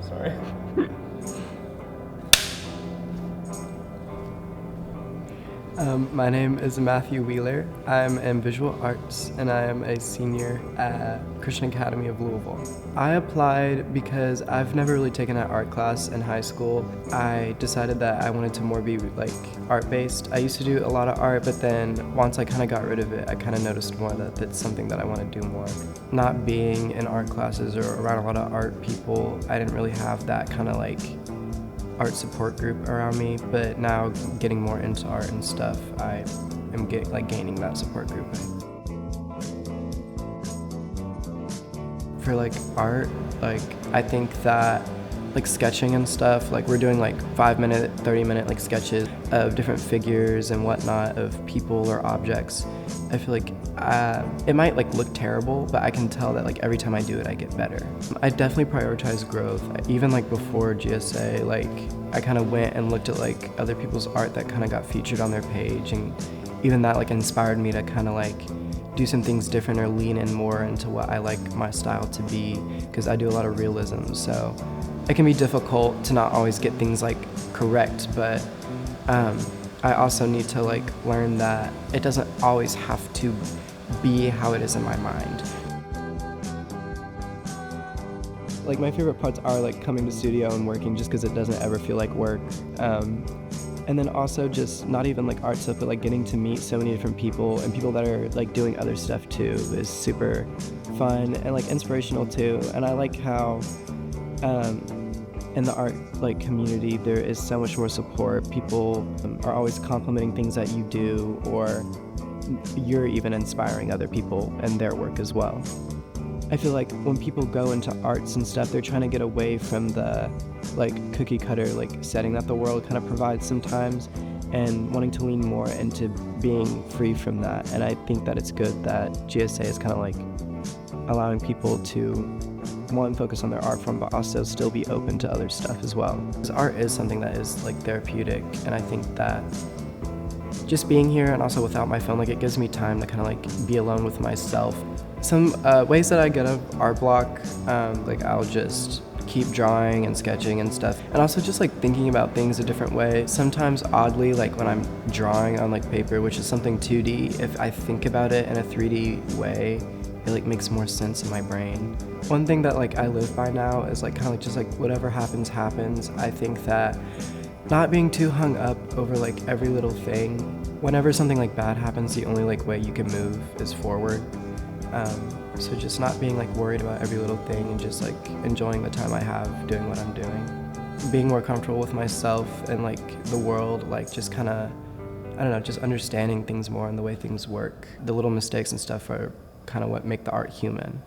Sorry. My name is Matthew Wheeler. I'm in visual arts and I am a senior at Christian Academy of Louisville. I applied because I've never really taken an art class in high school. I decided that I wanted to more be like art-based. I used to do a lot of art, but then once I kind of got rid of it, I kind of noticed more that that's something that I want to do more. Not being in art classes or around a lot of art people, I didn't really have that kind of like art support group around me, but now getting more into art and stuff, I am gaining that support group. For like art, like I think that like sketching and stuff, like we're doing like 5-minute, 30-minute like sketches of different figures and whatnot of people or objects. I feel like it might like look terrible, but I can tell that like every time I do it, I get better. I definitely prioritize growth. Even like before GSA, like I kind of went and looked at like other people's art that kind of got featured on their page, and even that like inspired me to kind of like do some things different or lean in more into what I like my style to be, because I do a lot of realism, so it can be difficult to not always get things like correct, but I also need to like learn that it doesn't always have to be how it is in my mind. Like my favorite parts are like coming to studio and working, just because it doesn't ever feel like work. And then also just not even like art stuff, but like getting to meet so many different people and people that are like doing other stuff too is super fun and like inspirational too. And I like how in the art like community there is so much more support. People are always complimenting things that you do, or you're even inspiring other people and their work as well. I feel like when people go into arts and stuff, they're trying to get away from the like cookie cutter like setting that the world kind of provides sometimes, and wanting to lean more into being free from that. And I think that it's good that GSA is kind of like allowing people to, one, focus on their art form, but also still be open to other stuff as well. Because art is something that is like therapeutic, and I think that just being here and also without my phone, like it gives me time to kind of like be alone with myself. Some ways that I get a art block, like I'll just keep drawing and sketching and stuff, and also just like thinking about things a different way. Sometimes oddly, like when I'm drawing on like paper, which is something 2D, if I think about it in a 3D way, it like makes more sense in my brain. One thing that like I live by now is like kind of like just like whatever happens, happens. I think that not being too hung up over like every little thing. Whenever something like bad happens, the only like way you can move is forward. So just not being like worried about every little thing and just like enjoying the time I have doing what I'm doing. Being more comfortable with myself and like the world, like just kind of, I don't know, just understanding things more and the way things work. The little mistakes and stuff are kind of what make the art human.